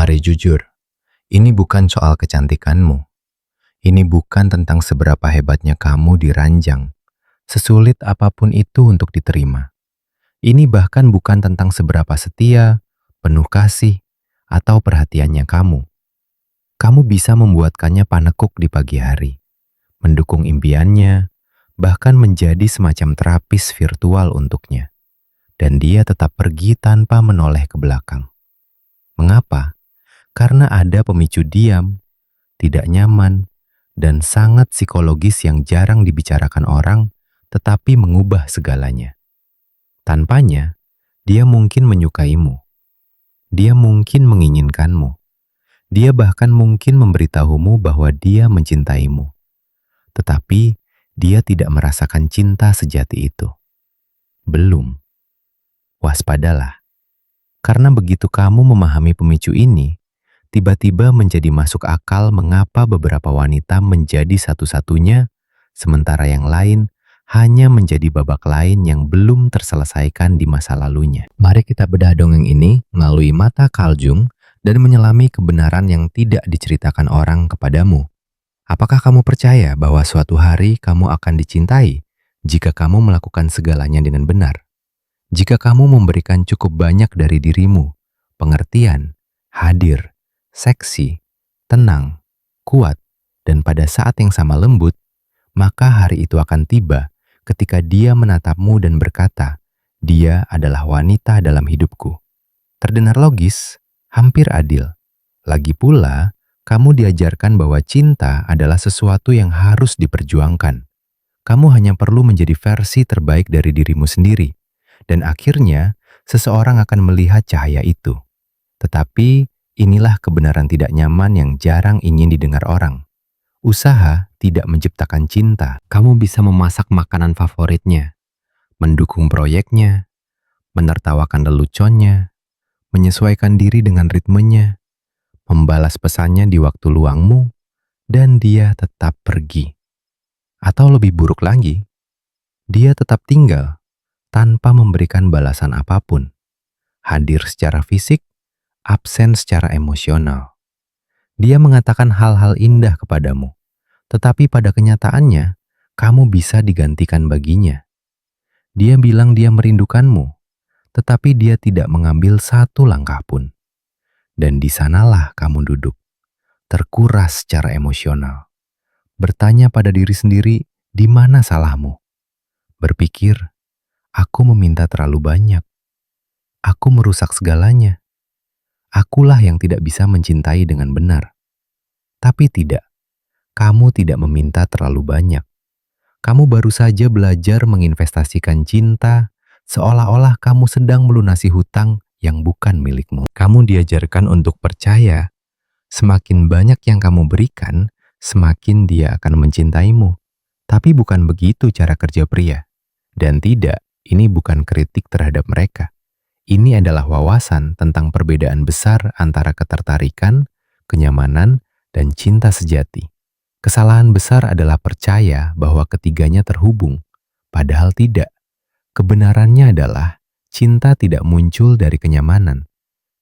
Mari jujur, ini bukan soal kecantikanmu. Ini bukan tentang seberapa hebatnya kamu diranjang, sesulit apapun itu untuk diterima. Ini bahkan bukan tentang seberapa setia, penuh kasih, atau perhatiannya kamu. Kamu bisa membuatkannya panekuk di pagi hari, mendukung impiannya, bahkan menjadi semacam terapis virtual untuknya. Dan dia tetap pergi tanpa menoleh ke belakang. Mengapa? Karena ada pemicu diam, tidak nyaman, dan sangat psikologis yang jarang dibicarakan orang, tetapi mengubah segalanya. Tanpanya, dia mungkin menyukaimu. Dia mungkin menginginkanmu. Dia bahkan mungkin memberitahumu bahwa dia mencintaimu. Tetapi, dia tidak merasakan cinta sejati itu. Belum. Waspadalah. Karena begitu kamu memahami pemicu ini, tiba-tiba menjadi masuk akal mengapa beberapa wanita menjadi satu-satunya, sementara yang lain hanya menjadi babak lain yang belum terselesaikan di masa lalunya. Mari kita bedah dongeng ini melalui mata Carl Jung dan menyelami kebenaran yang tidak diceritakan orang kepadamu. Apakah kamu percaya bahwa suatu hari kamu akan dicintai jika kamu melakukan segalanya dengan benar? Jika kamu memberikan cukup banyak dari dirimu, pengertian, hadir, seksi, tenang, kuat, dan pada saat yang sama lembut, maka hari itu akan tiba ketika dia menatapmu dan berkata, "Dia adalah wanita dalam hidupku." Terdengar logis, hampir adil. Lagi pula, kamu diajarkan bahwa cinta adalah sesuatu yang harus diperjuangkan. Kamu hanya perlu menjadi versi terbaik dari dirimu sendiri. Dan akhirnya, seseorang akan melihat cahaya itu. Tetapi, inilah kebenaran tidak nyaman yang jarang ingin didengar orang. Usaha tidak menciptakan cinta. Kamu bisa memasak makanan favoritnya, mendukung proyeknya, menertawakan leluconnya, menyesuaikan diri dengan ritmenya, membalas pesannya di waktu luangmu, dan dia tetap pergi. Atau lebih buruk lagi, dia tetap tinggal tanpa memberikan balasan apapun. Hadir secara fisik, absen secara emosional. Dia mengatakan hal-hal indah kepadamu, tetapi pada kenyataannya, kamu bisa digantikan baginya. Dia bilang dia merindukanmu, tetapi dia tidak mengambil satu langkah pun. Dan di sanalah kamu duduk, terkuras secara emosional. Bertanya pada diri sendiri, di mana salahmu? Berpikir, aku meminta terlalu banyak. Aku merusak segalanya. Akulah yang tidak bisa mencintai dengan benar. Tapi tidak, kamu tidak meminta terlalu banyak. Kamu baru saja belajar menginvestasikan cinta, seolah-olah kamu sedang melunasi hutang yang bukan milikmu. Kamu diajarkan untuk percaya, semakin banyak yang kamu berikan, semakin dia akan mencintaimu. Tapi bukan begitu cara kerja pria. Dan tidak, ini bukan kritik terhadap mereka. Ini adalah wawasan tentang perbedaan besar antara ketertarikan, kenyamanan, dan cinta sejati. Kesalahan besar adalah percaya bahwa ketiganya terhubung, padahal tidak. Kebenarannya adalah cinta tidak muncul dari kenyamanan.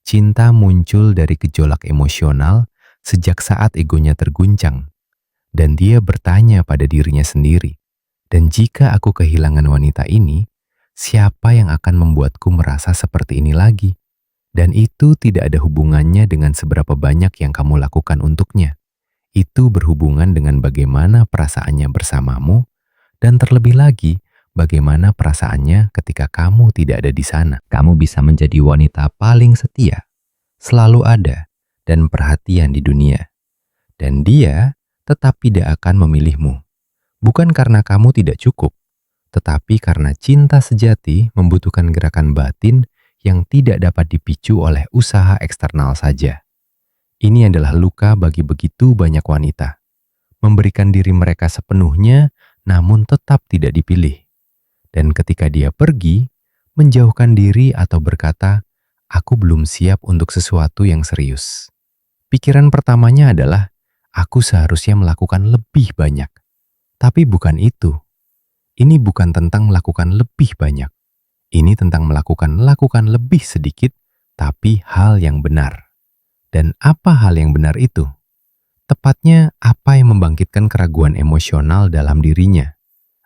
Cinta muncul dari gejolak emosional sejak saat egonya terguncang. Dan dia bertanya pada dirinya sendiri, dan jika aku kehilangan wanita ini, siapa yang akan membuatku merasa seperti ini lagi? Dan itu tidak ada hubungannya dengan seberapa banyak yang kamu lakukan untuknya. Itu berhubungan dengan bagaimana perasaannya bersamamu, dan terlebih lagi, bagaimana perasaannya ketika kamu tidak ada di sana. Kamu bisa menjadi wanita paling setia, selalu ada, dan perhatian di dunia. Dan dia tetap tidak akan memilihmu. Bukan karena kamu tidak cukup, tetapi karena cinta sejati membutuhkan gerakan batin yang tidak dapat dipicu oleh usaha eksternal saja. Ini adalah luka bagi begitu banyak wanita. Memberikan diri mereka sepenuhnya, namun tetap tidak dipilih. Dan ketika dia pergi, menjauhkan diri atau berkata, "Aku belum siap untuk sesuatu yang serius." Pikiran pertamanya adalah, aku seharusnya melakukan lebih banyak. Tapi bukan itu. Ini bukan tentang melakukan lebih banyak. Ini tentang melakukan lebih sedikit, tapi hal yang benar. Dan apa hal yang benar itu? Tepatnya apa yang membangkitkan keraguan emosional dalam dirinya?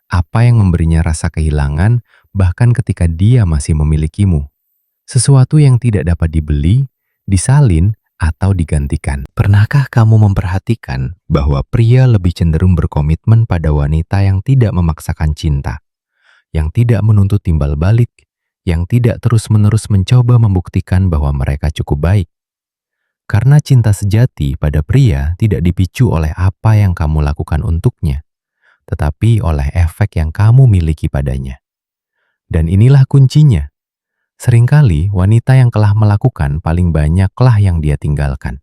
Apa yang memberinya rasa kehilangan bahkan ketika dia masih memilikimu? Sesuatu yang tidak dapat dibeli, disalin, atau digantikan. Pernahkah kamu memperhatikan bahwa pria lebih cenderung berkomitmen pada wanita yang tidak memaksakan cinta, yang tidak menuntut timbal balik, yang tidak terus-menerus mencoba membuktikan bahwa mereka cukup baik? Karena cinta sejati pada pria tidak dipicu oleh apa yang kamu lakukan untuknya, tetapi oleh efek yang kamu miliki padanya. Dan inilah kuncinya. Seringkali wanita yang telah melakukan paling banyaklah yang dia tinggalkan.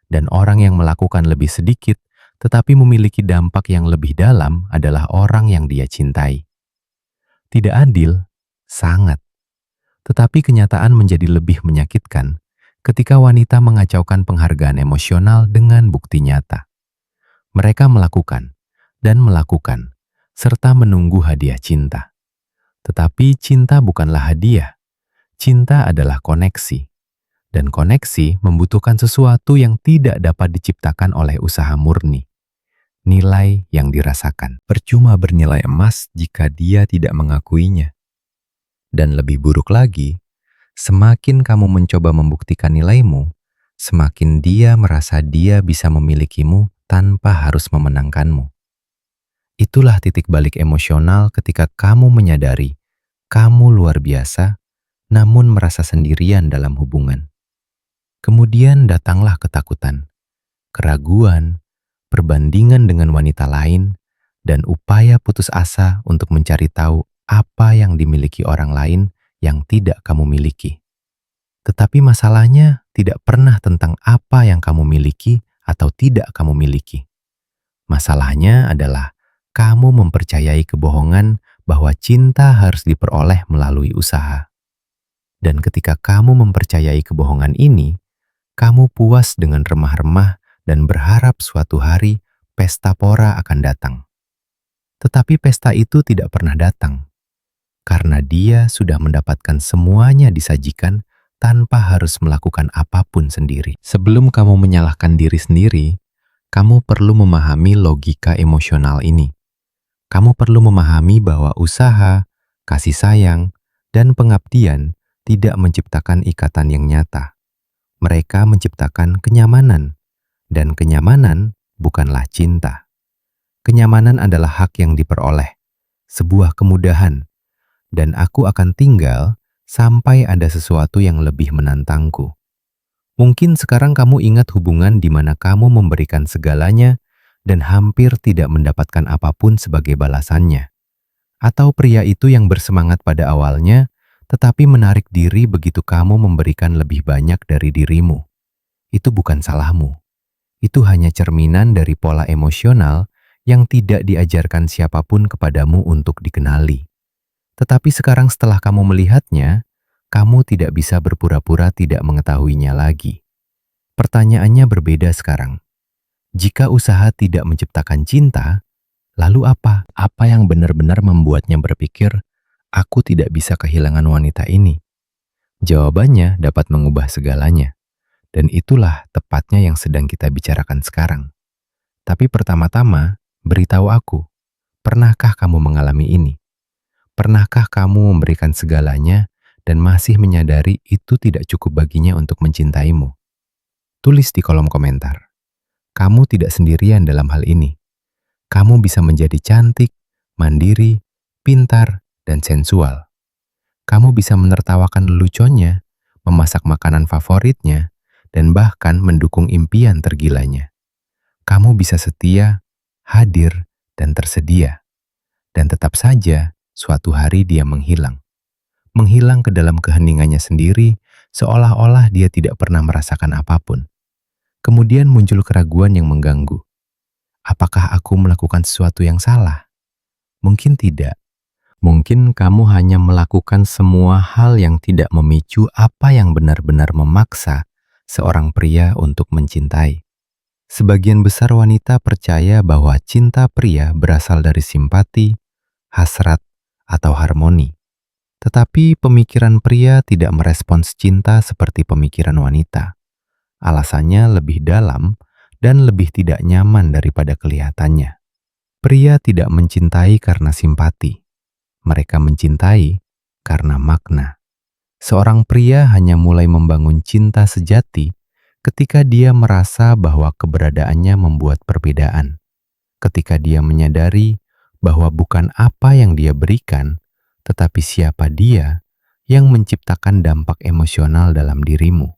Dan orang yang melakukan lebih sedikit tetapi memiliki dampak yang lebih dalam adalah orang yang dia cintai. Tidak adil, sangat. Tetapi kenyataan menjadi lebih menyakitkan ketika wanita mengacaukan penghargaan emosional dengan bukti nyata. Mereka melakukan dan melakukan, serta menunggu hadiah cinta. Tetapi cinta bukanlah hadiah. Cinta adalah koneksi. Dan koneksi membutuhkan sesuatu yang tidak dapat diciptakan oleh usaha murni. Nilai yang dirasakan. Percuma bernilai emas jika dia tidak mengakuinya. Dan lebih buruk lagi, semakin kamu mencoba membuktikan nilaimu, semakin dia merasa dia bisa memilikimu tanpa harus memenangkanmu. Itulah titik balik emosional ketika kamu menyadari kamu luar biasa, namun merasa sendirian dalam hubungan. Kemudian datanglah ketakutan, keraguan, perbandingan dengan wanita lain, dan upaya putus asa untuk mencari tahu apa yang dimiliki orang lain yang tidak kamu miliki. Tetapi masalahnya tidak pernah tentang apa yang kamu miliki atau tidak kamu miliki. Masalahnya adalah kamu mempercayai kebohongan bahwa cinta harus diperoleh melalui usaha. Dan ketika kamu mempercayai kebohongan ini, kamu puas dengan remah-remah dan berharap suatu hari pesta pora akan datang. Tetapi pesta itu tidak pernah datang, karena dia sudah mendapatkan semuanya disajikan tanpa harus melakukan apapun sendiri. Sebelum kamu menyalahkan diri sendiri, kamu perlu memahami logika emosional ini. Kamu perlu memahami bahwa usaha, kasih sayang, dan pengabdian tidak menciptakan ikatan yang nyata. Mereka menciptakan kenyamanan, dan kenyamanan bukanlah cinta. Kenyamanan adalah hak yang diperoleh, sebuah kemudahan, dan aku akan tinggal sampai ada sesuatu yang lebih menantangku. Mungkin sekarang kamu ingat hubungan di mana kamu memberikan segalanya dan hampir tidak mendapatkan apapun sebagai balasannya. Atau pria itu yang bersemangat pada awalnya, tetapi menarik diri begitu kamu memberikan lebih banyak dari dirimu. Itu bukan salahmu. Itu hanya cerminan dari pola emosional yang tidak diajarkan siapapun kepadamu untuk dikenali. Tetapi sekarang setelah kamu melihatnya, kamu tidak bisa berpura-pura tidak mengetahuinya lagi. Pertanyaannya berbeda sekarang. Jika usaha tidak menciptakan cinta, lalu apa? Apa yang benar-benar membuatnya berpikir, aku tidak bisa kehilangan wanita ini? Jawabannya dapat mengubah segalanya. Dan itulah tepatnya yang sedang kita bicarakan sekarang. Tapi pertama-tama, beritahu aku, pernahkah kamu mengalami ini? Pernahkah kamu memberikan segalanya dan masih menyadari itu tidak cukup baginya untuk mencintaimu? Tulis di kolom komentar. Kamu tidak sendirian dalam hal ini. Kamu bisa menjadi cantik, mandiri, pintar, dan sensual. Kamu bisa menertawakan leluconnya, memasak makanan favoritnya, dan bahkan mendukung impian tergilanya. Kamu bisa setia, hadir, dan tersedia. Dan tetap saja, suatu hari dia menghilang. Menghilang ke dalam keheningannya sendiri, seolah-olah dia tidak pernah merasakan apapun. Kemudian muncul keraguan yang mengganggu. Apakah aku melakukan sesuatu yang salah? Mungkin tidak. Mungkin kamu hanya melakukan semua hal yang tidak memicu apa yang benar-benar memaksa seorang pria untuk mencintai. Sebagian besar wanita percaya bahwa cinta pria berasal dari simpati, hasrat, atau harmoni. Tetapi pemikiran pria tidak merespons cinta seperti pemikiran wanita. alasannya lebih dalam dan lebih tidak nyaman daripada kelihatannya. Pria tidak mencintai karena simpati. Mereka mencintai karena makna. Seorang pria hanya mulai membangun cinta sejati ketika dia merasa bahwa keberadaannya membuat perbedaan. Ketika dia menyadari bahwa bukan apa yang dia berikan, tetapi siapa dia yang menciptakan dampak emosional dalam dirimu.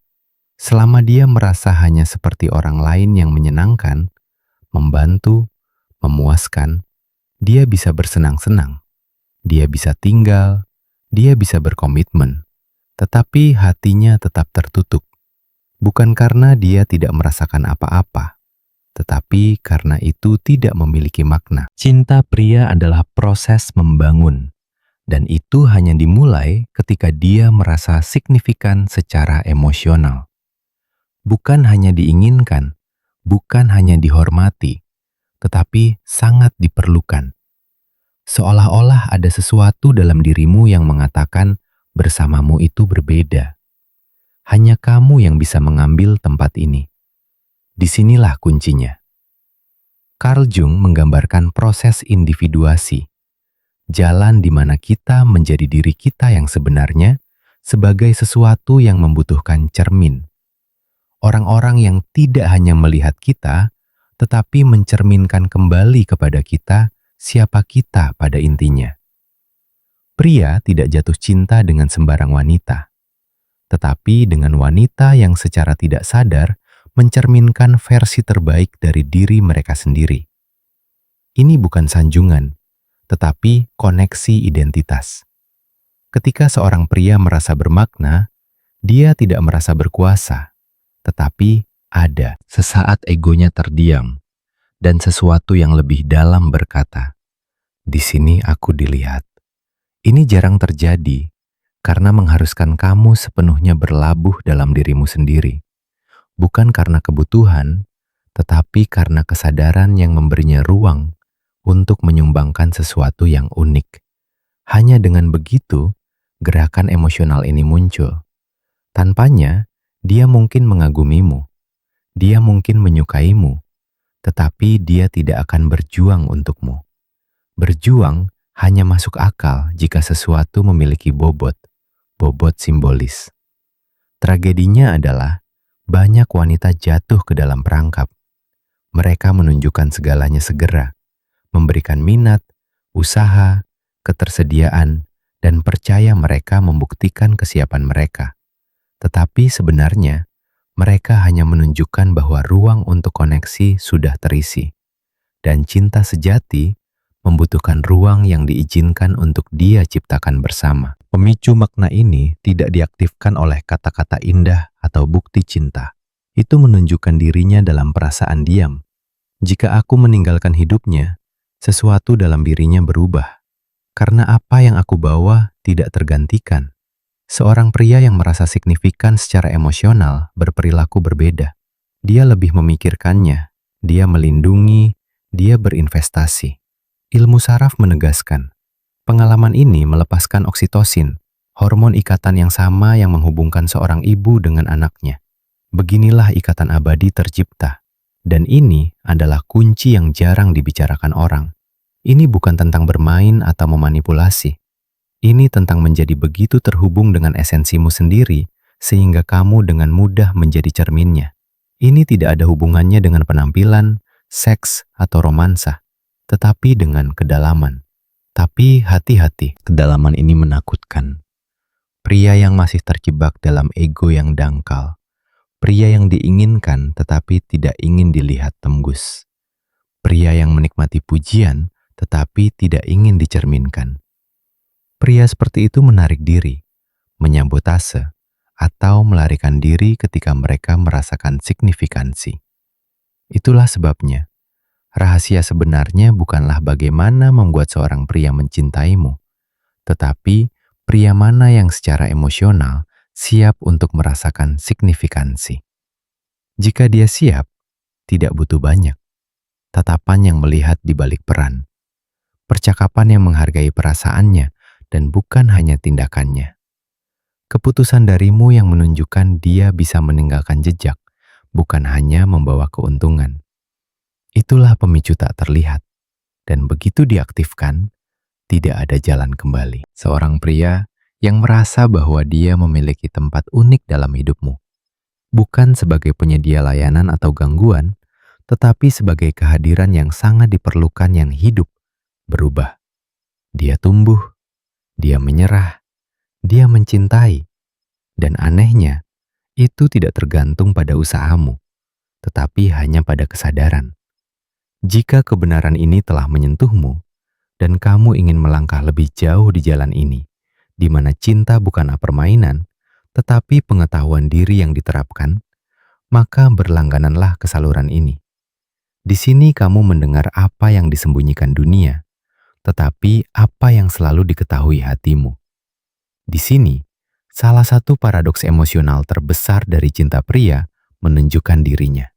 Selama dia merasa hanya seperti orang lain yang menyenangkan, membantu, memuaskan, dia bisa bersenang-senang, dia bisa tinggal, dia bisa berkomitmen, tetapi hatinya tetap tertutup. Bukan karena dia tidak merasakan apa-apa, tetapi karena itu tidak memiliki makna. Cinta pria adalah proses membangun, dan itu hanya dimulai ketika dia merasa signifikan secara emosional. Bukan hanya diinginkan, bukan hanya dihormati, tetapi sangat diperlukan. Seolah-olah ada sesuatu dalam dirimu yang mengatakan bersamamu itu berbeda. Hanya kamu yang bisa mengambil tempat ini. Disinilah kuncinya. Carl Jung menggambarkan proses individuasi, jalan di mana kita menjadi diri kita yang sebenarnya sebagai sesuatu yang membutuhkan cermin. Orang-orang yang tidak hanya melihat kita, tetapi mencerminkan kembali kepada kita siapa kita pada intinya. Pria tidak jatuh cinta dengan sembarang wanita, tetapi dengan wanita yang secara tidak sadar mencerminkan versi terbaik dari diri mereka sendiri. Ini bukan sanjungan, tetapi koneksi identitas. Ketika seorang pria merasa bermakna, dia tidak merasa berkuasa, tetapi ada. Sesaat egonya terdiam, dan sesuatu yang lebih dalam berkata, "Di sini aku dilihat." Ini jarang terjadi, karena mengharuskan kamu sepenuhnya berlabuh dalam dirimu sendiri. Bukan karena kebutuhan, tetapi karena kesadaran yang memberinya ruang untuk menyumbangkan sesuatu yang unik. Hanya dengan begitu, gerakan emosional ini muncul. Tanpanya, dia mungkin mengagumimu, dia mungkin menyukaimu, tetapi dia tidak akan berjuang untukmu. Berjuang hanya masuk akal jika sesuatu memiliki bobot simbolis. Tragedinya adalah banyak wanita jatuh ke dalam perangkap. Mereka menunjukkan segalanya segera, memberikan minat, usaha, ketersediaan, dan percaya mereka membuktikan kesiapan mereka. Tetapi sebenarnya, mereka hanya menunjukkan bahwa ruang untuk koneksi sudah terisi. Dan cinta sejati membutuhkan ruang yang diizinkan untuk dia ciptakan bersama. Pemicu makna ini tidak diaktifkan oleh kata-kata indah atau bukti cinta. Itu menunjukkan dirinya dalam perasaan diam. Jika aku meninggalkan hidupnya, sesuatu dalam dirinya berubah. Karena apa yang aku bawa tidak tergantikan. Seorang pria yang merasa signifikan secara emosional berperilaku berbeda. Dia lebih memikirkannya, dia melindungi, dia berinvestasi. Ilmu saraf menegaskan, pengalaman ini melepaskan oksitosin, hormon ikatan yang sama yang menghubungkan seorang ibu dengan anaknya. Beginilah ikatan abadi tercipta, dan ini adalah kunci yang jarang dibicarakan orang. Ini bukan tentang bermain atau memanipulasi. Ini tentang menjadi begitu terhubung dengan esensimu sendiri, sehingga kamu dengan mudah menjadi cerminnya. Ini tidak ada hubungannya dengan penampilan, seks, atau romansa, tetapi dengan kedalaman. Tapi hati-hati, kedalaman ini menakutkan. Pria yang masih terjebak dalam ego yang dangkal. Pria yang diinginkan tetapi tidak ingin dilihat tembus. Pria yang menikmati pujian tetapi tidak ingin dicerminkan. Pria seperti itu menarik diri, menyabotase, atau melarikan diri ketika mereka merasakan signifikansi. Itulah sebabnya, rahasia sebenarnya bukanlah bagaimana membuat seorang pria mencintaimu, tetapi pria mana yang secara emosional siap untuk merasakan signifikansi. Jika dia siap, tidak butuh banyak. Tatapan yang melihat di balik peran. Percakapan yang menghargai perasaannya, dan bukan hanya tindakannya. Keputusan darimu yang menunjukkan dia bisa meninggalkan jejak, bukan hanya membawa keuntungan. Itulah pemicu tak terlihat, dan begitu diaktifkan, tidak ada jalan kembali. Seorang pria yang merasa bahwa dia memiliki tempat unik dalam hidupmu, bukan sebagai penyedia layanan atau gangguan, tetapi sebagai kehadiran yang sangat diperlukan yang hidup, berubah. Dia tumbuh, dia menyerah, dia mencintai, dan anehnya, itu tidak tergantung pada usahamu, tetapi hanya pada kesadaran. Jika kebenaran ini telah menyentuhmu, dan kamu ingin melangkah lebih jauh di jalan ini, di mana cinta bukanlah permainan, tetapi pengetahuan diri yang diterapkan, maka berlanggananlah ke saluran ini. Di sini kamu mendengar apa yang disembunyikan dunia, tetapi apa yang selalu diketahui hatimu. Di sini, salah satu paradoks emosional terbesar dari cinta pria menunjukkan dirinya.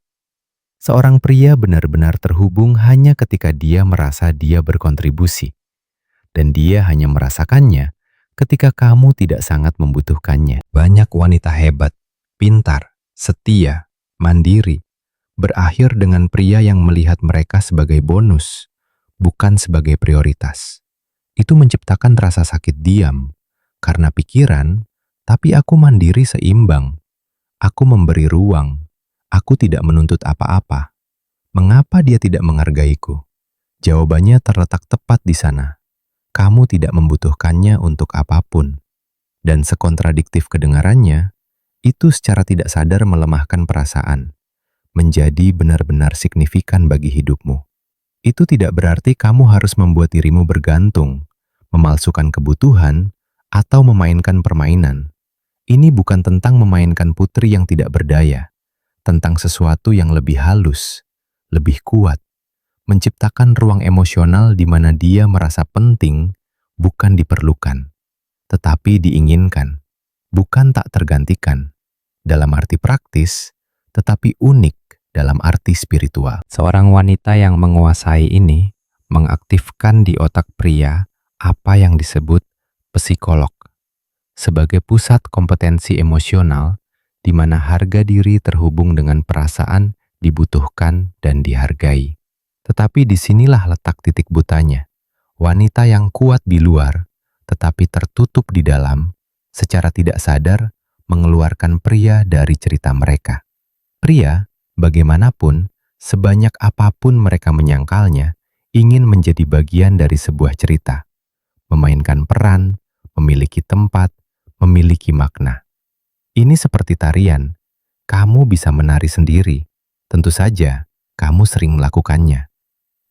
Seorang pria benar-benar terhubung hanya ketika dia merasa dia berkontribusi, dan dia hanya merasakannya ketika kamu tidak sangat membutuhkannya. Banyak wanita hebat, pintar, setia, mandiri, berakhir dengan pria yang melihat mereka sebagai bonus, bukan sebagai prioritas. Itu menciptakan rasa sakit diam, karena pikiran, tapi aku mandiri seimbang. Aku memberi ruang, aku tidak menuntut apa-apa. Mengapa dia tidak menghargaiku? Jawabannya terletak tepat di sana. Kamu tidak membutuhkannya untuk apapun. Dan sekontradiktif kedengarannya, itu secara tidak sadar melemahkan perasaan, menjadi benar-benar signifikan bagi hidupmu. Itu tidak berarti kamu harus membuat dirimu bergantung, memalsukan kebutuhan, atau memainkan permainan. Ini bukan tentang memainkan putri yang tidak berdaya, tentang sesuatu yang lebih halus, lebih kuat, menciptakan ruang emosional di mana dia merasa penting, bukan diperlukan, tetapi diinginkan, bukan tak tergantikan, dalam arti praktis, tetapi unik dalam arti spiritual. Seorang wanita yang menguasai ini mengaktifkan di otak pria apa yang disebut psikolog, sebagai pusat kompetensi emosional di mana harga diri terhubung dengan perasaan dibutuhkan dan dihargai. Tetapi disinilah letak titik butanya. Wanita yang kuat di luar, tetapi tertutup di dalam, secara tidak sadar mengeluarkan pria dari cerita mereka. Pria, bagaimanapun, sebanyak apapun mereka menyangkalnya, ingin menjadi bagian dari sebuah cerita, memainkan peran, memiliki tempat, memiliki makna. Ini seperti tarian, kamu bisa menari sendiri, tentu saja kamu sering melakukannya.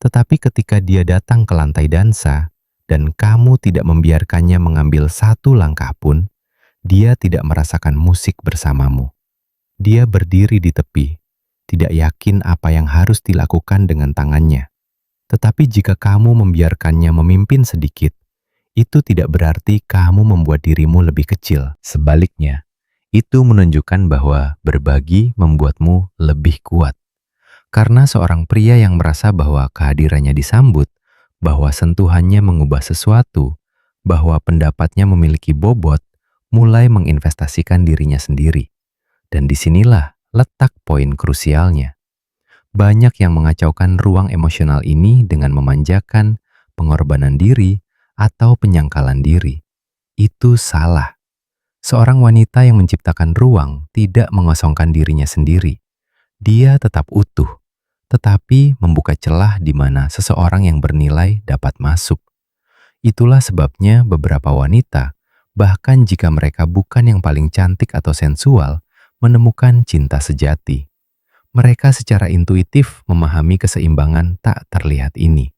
Tetapi ketika dia datang ke lantai dansa, dan kamu tidak membiarkannya mengambil satu langkah pun, dia tidak merasakan musik bersamamu. Dia berdiri di tepi, tidak yakin apa yang harus dilakukan dengan tangannya. Tetapi jika kamu membiarkannya memimpin sedikit, itu tidak berarti kamu membuat dirimu lebih kecil. Sebaliknya, itu menunjukkan bahwa berbagi membuatmu lebih kuat. Karena seorang pria yang merasa bahwa kehadirannya disambut, bahwa sentuhannya mengubah sesuatu, bahwa pendapatnya memiliki bobot, mulai menginvestasikan dirinya sendiri. Dan disinilah letak poin krusialnya. Banyak yang mengacaukan ruang emosional ini dengan memanjakan, pengorbanan diri, atau penyangkalan diri. Itu salah. Seorang wanita yang menciptakan ruang tidak mengosongkan dirinya sendiri. Dia tetap utuh, tetapi membuka celah di mana seseorang yang bernilai dapat masuk. Itulah sebabnya beberapa wanita, bahkan jika mereka bukan yang paling cantik atau sensual, menemukan cinta sejati. Mereka secara intuitif memahami keseimbangan tak terlihat ini.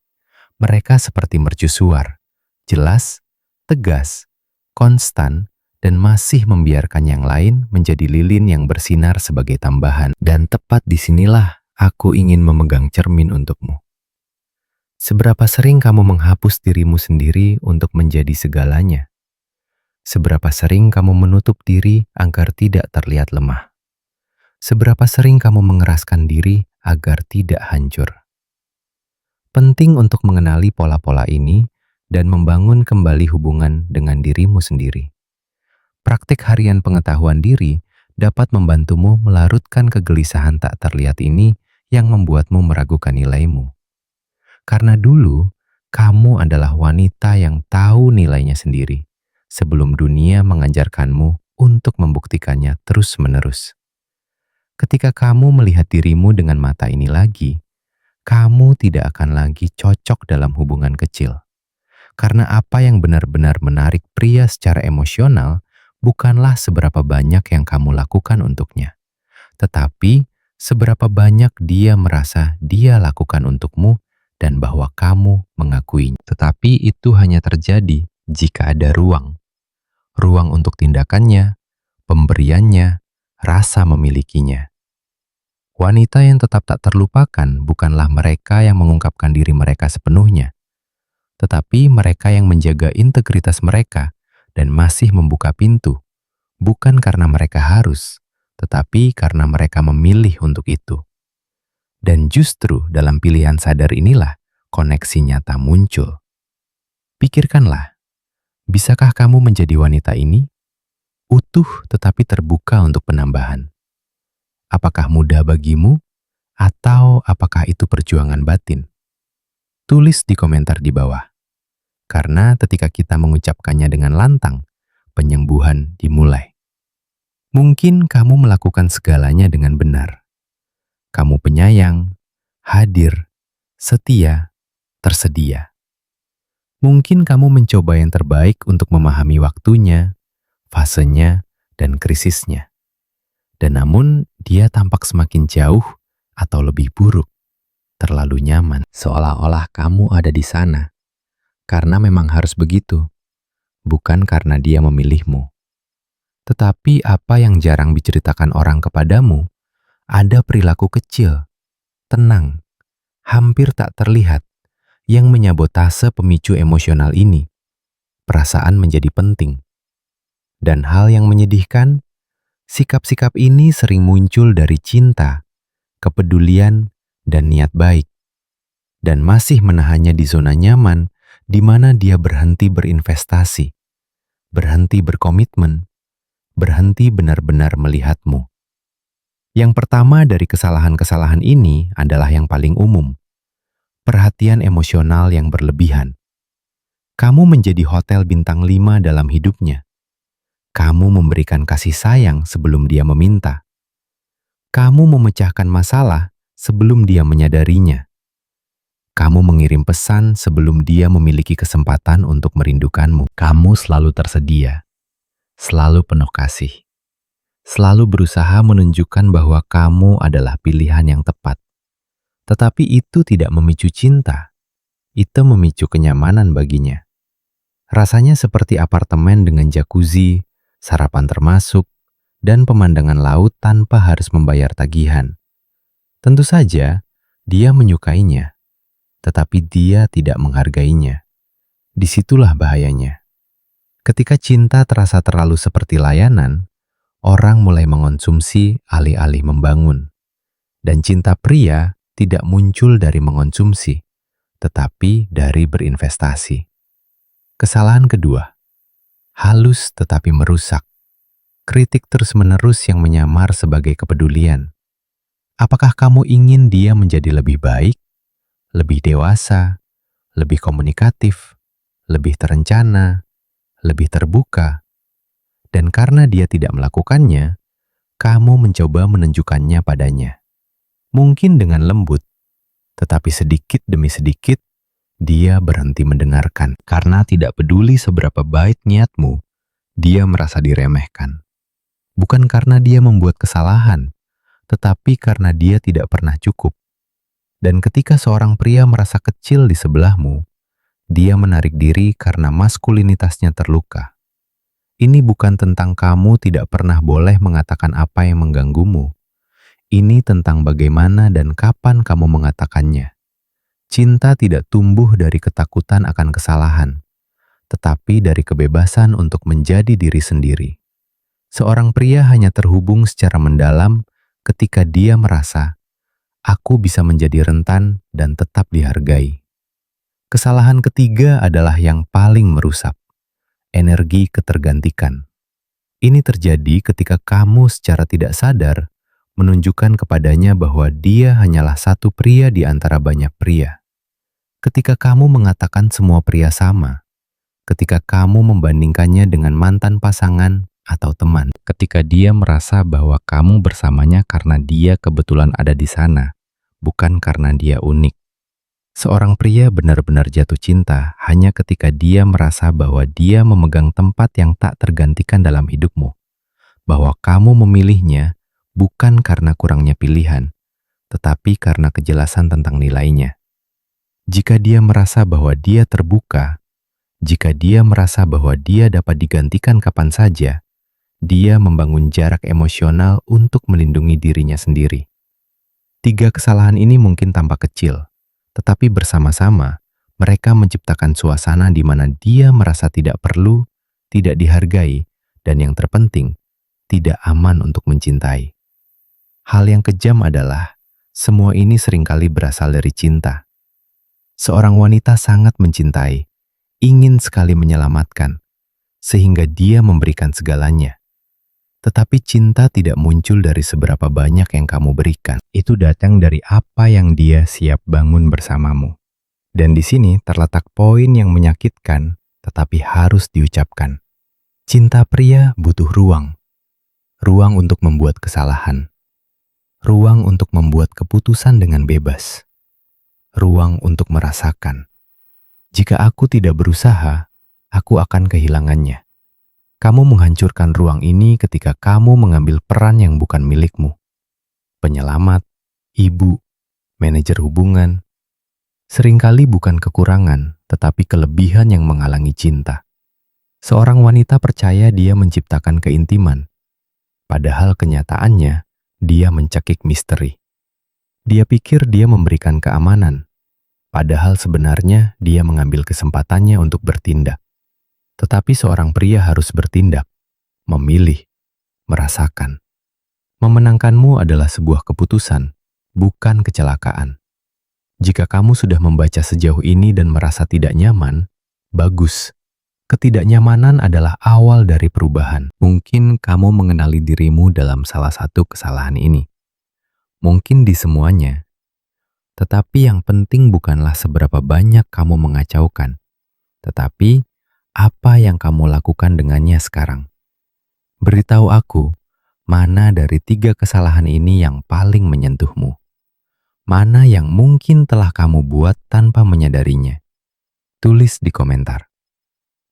Mereka seperti mercusuar, jelas, tegas, konstan, dan masih membiarkan yang lain menjadi lilin yang bersinar sebagai tambahan. Dan tepat disinilah aku ingin memegang cermin untukmu. Seberapa sering kamu menghapus dirimu sendiri untuk menjadi segalanya? Seberapa sering kamu menutup diri agar tidak terlihat lemah? Seberapa sering kamu mengeraskan diri agar tidak hancur? Penting untuk mengenali pola-pola ini dan membangun kembali hubungan dengan dirimu sendiri. Praktik harian pengetahuan diri dapat membantumu melarutkan kegelisahan tak terlihat ini yang membuatmu meragukan nilaimu. Karena dulu, kamu adalah wanita yang tahu nilainya sendiri, sebelum dunia mengajarkanmu untuk membuktikannya terus-menerus. Ketika kamu melihat dirimu dengan mata ini lagi, kamu tidak akan lagi cocok dalam hubungan kecil. Karena apa yang benar-benar menarik pria secara emosional bukanlah seberapa banyak yang kamu lakukan untuknya, tetapi seberapa banyak dia merasa dia lakukan untukmu dan bahwa kamu mengakuinya. Tetapi itu hanya terjadi jika ada ruang. Ruang untuk tindakannya, pemberiannya, rasa memilikinya. Wanita yang tetap tak terlupakan bukanlah mereka yang mengungkapkan diri mereka sepenuhnya, tetapi mereka yang menjaga integritas mereka dan masih membuka pintu, bukan karena mereka harus, tetapi karena mereka memilih untuk itu. Dan justru dalam pilihan sadar inilah koneksi nyata muncul. Pikirkanlah, bisakah kamu menjadi wanita ini? Utuh tetapi terbuka untuk penambahan. Apakah mudah bagimu? Atau apakah itu perjuangan batin? Tulis di komentar di bawah. Karena ketika kita mengucapkannya dengan lantang, penyembuhan dimulai. Mungkin kamu melakukan segalanya dengan benar. Kamu penyayang, hadir, setia, tersedia. Mungkin kamu mencoba yang terbaik untuk memahami waktunya, fasenya, dan krisisnya. Dan namun dia tampak semakin jauh atau lebih buruk, terlalu nyaman, seolah-olah kamu ada di sana. Karena memang harus begitu, bukan karena dia memilihmu. Tetapi apa yang jarang diceritakan orang kepadamu, ada perilaku kecil, tenang, hampir tak terlihat, yang menyabotase pemicu emosional ini. Perasaan menjadi penting. Dan hal yang menyedihkan, sikap-sikap ini sering muncul dari cinta, kepedulian, dan niat baik. Dan masih menahannya di zona nyaman, di mana dia berhenti berinvestasi, berhenti berkomitmen, berhenti benar-benar melihatmu. Yang pertama dari kesalahan-kesalahan ini adalah yang paling umum. Perhatian emosional yang berlebihan. Kamu menjadi hotel bintang 5 dalam hidupnya. Kamu memberikan kasih sayang sebelum dia meminta. Kamu memecahkan masalah sebelum dia menyadarinya. Kamu mengirim pesan sebelum dia memiliki kesempatan untuk merindukanmu. Kamu selalu tersedia, selalu penuh kasih, selalu berusaha menunjukkan bahwa kamu adalah pilihan yang tepat. Tetapi itu tidak memicu cinta, itu memicu kenyamanan baginya. Rasanya seperti apartemen dengan jacuzzi, sarapan termasuk, dan pemandangan laut tanpa harus membayar tagihan. Tentu saja, dia menyukainya, tetapi dia tidak menghargainya. Disitulah bahayanya. Ketika cinta terasa terlalu seperti layanan, orang mulai mengonsumsi alih-alih membangun. Dan cinta pria tidak muncul dari mengonsumsi, tetapi dari berinvestasi. Kesalahan kedua, halus tetapi merusak. Kritik terus-menerus yang menyamar sebagai kepedulian. Apakah kamu ingin dia menjadi lebih baik, lebih dewasa, lebih komunikatif, lebih terencana, lebih terbuka? Dan karena dia tidak melakukannya, kamu mencoba menunjukkannya padanya. Mungkin dengan lembut, tetapi sedikit demi sedikit, dia berhenti mendengarkan. Karena tidak peduli seberapa baik niatmu, dia merasa diremehkan. Bukan karena dia membuat kesalahan, tetapi karena dia tidak pernah cukup. Dan ketika seorang pria merasa kecil di sebelahmu, dia menarik diri karena maskulinitasnya terluka. Ini bukan tentang kamu tidak pernah boleh mengatakan apa yang mengganggumu. Ini tentang bagaimana dan kapan kamu mengatakannya. Cinta tidak tumbuh dari ketakutan akan kesalahan, tetapi dari kebebasan untuk menjadi diri sendiri. Seorang pria hanya terhubung secara mendalam ketika dia merasa, aku bisa menjadi rentan dan tetap dihargai. Kesalahan ketiga adalah yang paling merusak, energi ketergantikan. Ini terjadi ketika kamu secara tidak sadar menunjukkan kepadanya bahwa dia hanyalah satu pria di antara banyak pria. Ketika kamu mengatakan semua pria sama, ketika kamu membandingkannya dengan mantan pasangan atau teman, ketika dia merasa bahwa kamu bersamanya karena dia kebetulan ada di sana, bukan karena dia unik. Seorang pria benar-benar jatuh cinta hanya ketika dia merasa bahwa dia memegang tempat yang tak tergantikan dalam hidupmu, bahwa kamu memilihnya bukan karena kurangnya pilihan, tetapi karena kejelasan tentang nilainya. Jika dia merasa bahwa dia terbuka, jika dia merasa bahwa dia dapat digantikan kapan saja, dia membangun jarak emosional untuk melindungi dirinya sendiri. 3 kesalahan ini mungkin tampak kecil, tetapi bersama-sama mereka menciptakan suasana di mana dia merasa tidak perlu, tidak dihargai, dan yang terpenting, tidak aman untuk mencintai. Hal yang kejam adalah semua ini seringkali berasal dari cinta. Seorang wanita sangat mencintai, ingin sekali menyelamatkan, sehingga dia memberikan segalanya. Tetapi cinta tidak muncul dari seberapa banyak yang kamu berikan. Itu datang dari apa yang dia siap bangun bersamamu. Dan di sini terletak poin yang menyakitkan, tetapi harus diucapkan. Cinta pria butuh ruang. Ruang untuk membuat kesalahan. Ruang untuk membuat keputusan dengan bebas. Ruang untuk merasakan. Jika aku tidak berusaha, aku akan kehilangannya. Kamu menghancurkan ruang ini ketika kamu mengambil peran yang bukan milikmu. Penyelamat, ibu, manajer hubungan. Seringkali bukan kekurangan, tetapi kelebihan yang menghalangi cinta. Seorang wanita percaya dia menciptakan keintiman, padahal kenyataannya dia mencekik misteri. Dia pikir dia memberikan keamanan, padahal sebenarnya dia mengambil kesempatannya untuk bertindak. Tetapi seorang pria harus bertindak, memilih, merasakan. Memenangkanmu adalah sebuah keputusan, bukan kecelakaan. Jika kamu sudah membaca sejauh ini dan merasa tidak nyaman, bagus. Ketidaknyamanan adalah awal dari perubahan. Mungkin kamu mengenali dirimu dalam salah satu kesalahan ini. Mungkin di semuanya. Tetapi yang penting bukanlah seberapa banyak kamu mengacaukan, tetapi apa yang kamu lakukan dengannya sekarang. Beritahu aku, mana dari 3 kesalahan ini yang paling menyentuhmu? Mana yang mungkin telah kamu buat tanpa menyadarinya? Tulis di komentar.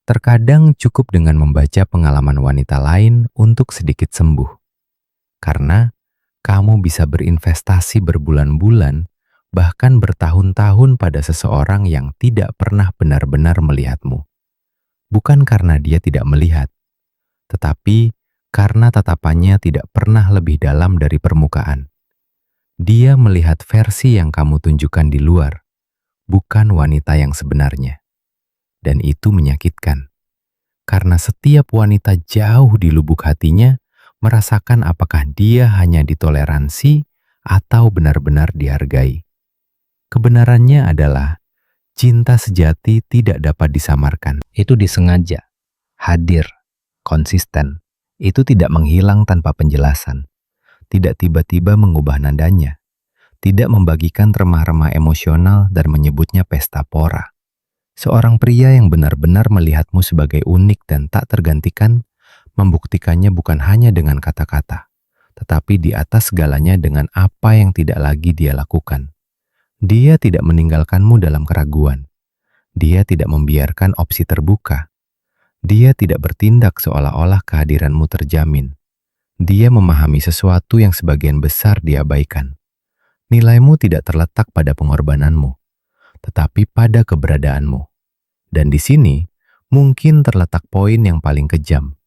Terkadang cukup dengan membaca pengalaman wanita lain untuk sedikit sembuh. Karena kamu bisa berinvestasi berbulan-bulan, bahkan bertahun-tahun pada seseorang yang tidak pernah benar-benar melihatmu. Bukan karena dia tidak melihat, tetapi karena tatapannya tidak pernah lebih dalam dari permukaan. Dia melihat versi yang kamu tunjukkan di luar, bukan wanita yang sebenarnya. Dan itu menyakitkan, karena setiap wanita jauh di lubuk hatinya merasakan apakah dia hanya ditoleransi atau benar-benar dihargai. Kebenarannya adalah, cinta sejati tidak dapat disamarkan. Itu disengaja, hadir, konsisten. Itu tidak menghilang tanpa penjelasan. Tidak tiba-tiba mengubah nadanya. Tidak membagikan remah-remah emosional dan menyebutnya pesta pora. Seorang pria yang benar-benar melihatmu sebagai unik dan tak tergantikan, membuktikannya bukan hanya dengan kata-kata, tetapi di atas segalanya dengan apa yang tidak lagi dia lakukan. Dia tidak meninggalkanmu dalam keraguan. Dia tidak membiarkan opsi terbuka. Dia tidak bertindak seolah-olah kehadiranmu terjamin. Dia memahami sesuatu yang sebagian besar diabaikan. Nilaimu tidak terletak pada pengorbananmu, tetapi pada keberadaanmu. Dan di sini, mungkin terletak poin yang paling kejam,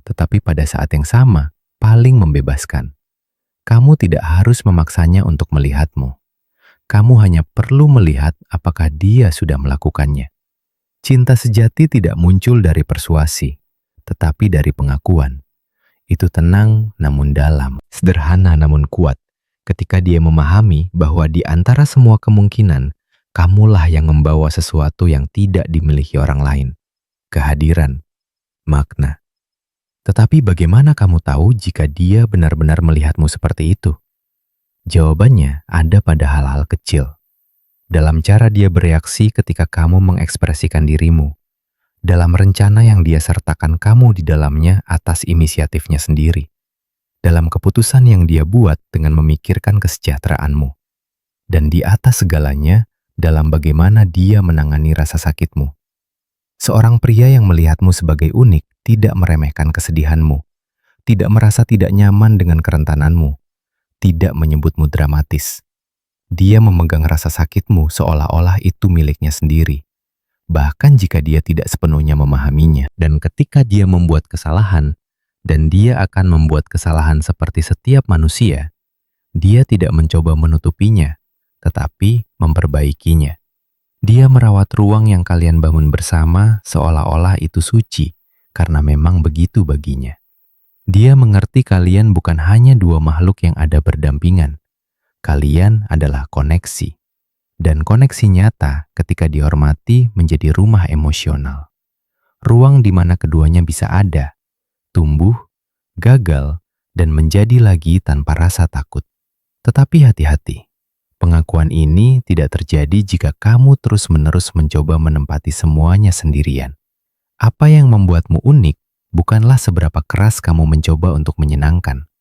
tetapi pada saat yang sama, paling membebaskan. Kamu tidak harus memaksanya untuk melihatmu. Kamu hanya perlu melihat apakah dia sudah melakukannya. Cinta sejati tidak muncul dari persuasi, tetapi dari pengakuan. Itu tenang namun dalam, sederhana namun kuat. Ketika dia memahami bahwa di antara semua kemungkinan, kamulah yang membawa sesuatu yang tidak dimiliki orang lain. Kehadiran, makna. Tetapi bagaimana kamu tahu jika dia benar-benar melihatmu seperti itu? Jawabannya ada pada hal-hal kecil. Dalam cara dia bereaksi ketika kamu mengekspresikan dirimu, dalam rencana yang dia sertakan kamu di dalamnya atas inisiatifnya sendiri, dalam keputusan yang dia buat dengan memikirkan kesejahteraanmu, dan di atas segalanya, dalam bagaimana dia menangani rasa sakitmu. Seorang pria yang melihatmu sebagai unik tidak meremehkan kesedihanmu, tidak merasa tidak nyaman dengan kerentananmu, tidak menyebutmu dramatis. Dia memegang rasa sakitmu seolah-olah itu miliknya sendiri. Bahkan jika dia tidak sepenuhnya memahaminya. Dan ketika dia membuat kesalahan, dan dia akan membuat kesalahan seperti setiap manusia, dia tidak mencoba menutupinya, tetapi memperbaikinya. Dia merawat ruang yang kalian bangun bersama seolah-olah itu suci, karena memang begitu baginya. Dia mengerti kalian bukan hanya dua makhluk yang ada berdampingan. Kalian adalah koneksi. Dan koneksi nyata ketika dihormati menjadi rumah emosional. Ruang di mana keduanya bisa ada, tumbuh, gagal, dan menjadi lagi tanpa rasa takut. Tetapi hati-hati, pengakuan ini tidak terjadi jika kamu terus-menerus mencoba menempati semuanya sendirian. Apa yang membuatmu unik bukanlah seberapa keras kamu mencoba untuk menyenangkan.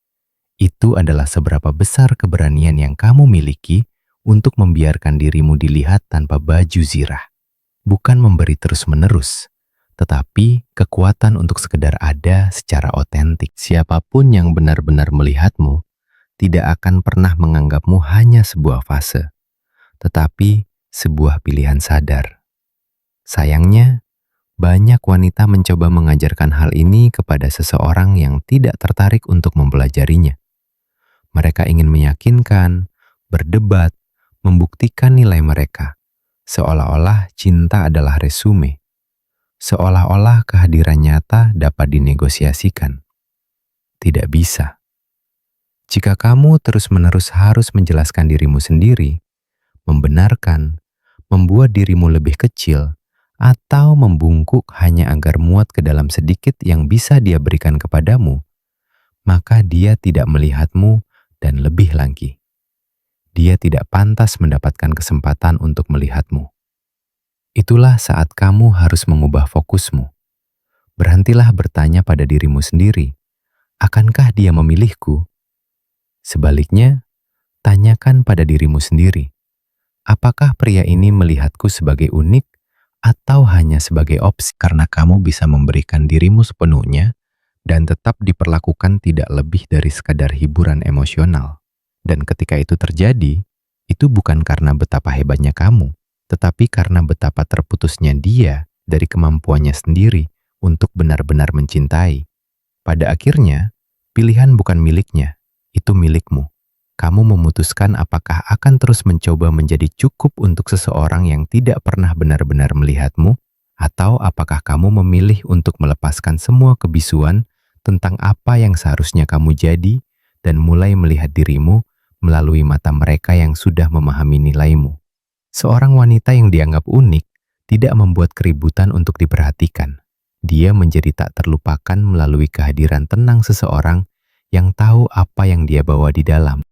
Itu adalah seberapa besar keberanian yang kamu miliki untuk membiarkan dirimu dilihat tanpa baju zirah. Bukan memberi terus-menerus, tetapi kekuatan untuk sekedar ada secara otentik. Siapapun yang benar-benar melihatmu tidak akan pernah menganggapmu hanya sebuah fase, tetapi sebuah pilihan sadar. Sayangnya, banyak wanita mencoba mengajarkan hal ini kepada seseorang yang tidak tertarik untuk mempelajarinya. Mereka ingin meyakinkan, berdebat, membuktikan nilai mereka, seolah-olah cinta adalah resume, seolah-olah kehadiran nyata dapat dinegosiasikan. Tidak bisa. Jika kamu terus-menerus harus menjelaskan dirimu sendiri, membenarkan, membuat dirimu lebih kecil, atau membungkuk hanya agar muat ke dalam sedikit yang bisa dia berikan kepadamu, maka dia tidak melihatmu dan lebih lagi. Dia tidak pantas mendapatkan kesempatan untuk melihatmu. Itulah saat kamu harus mengubah fokusmu. Berhentilah bertanya pada dirimu sendiri, akankah dia memilihku? Sebaliknya, tanyakan pada dirimu sendiri, apakah pria ini melihatku sebagai unik atau hanya sebagai opsi? Karena kamu bisa memberikan dirimu sepenuhnya dan tetap diperlakukan tidak lebih dari sekadar hiburan emosional. Dan ketika itu terjadi, itu bukan karena betapa hebatnya kamu, tetapi karena betapa terputusnya dia dari kemampuannya sendiri untuk benar-benar mencintai. Pada akhirnya, pilihan bukan miliknya, itu milikmu. Kamu memutuskan apakah akan terus mencoba menjadi cukup untuk seseorang yang tidak pernah benar-benar melihatmu, atau apakah kamu memilih untuk melepaskan semua kebisuan tentang apa yang seharusnya kamu jadi dan mulai melihat dirimu melalui mata mereka yang sudah memahami nilaimu. Seorang wanita yang dianggap unik tidak membuat keributan untuk diperhatikan. Dia menjadi tak terlupakan melalui kehadiran tenang seseorang yang tahu apa yang dia bawa di dalam.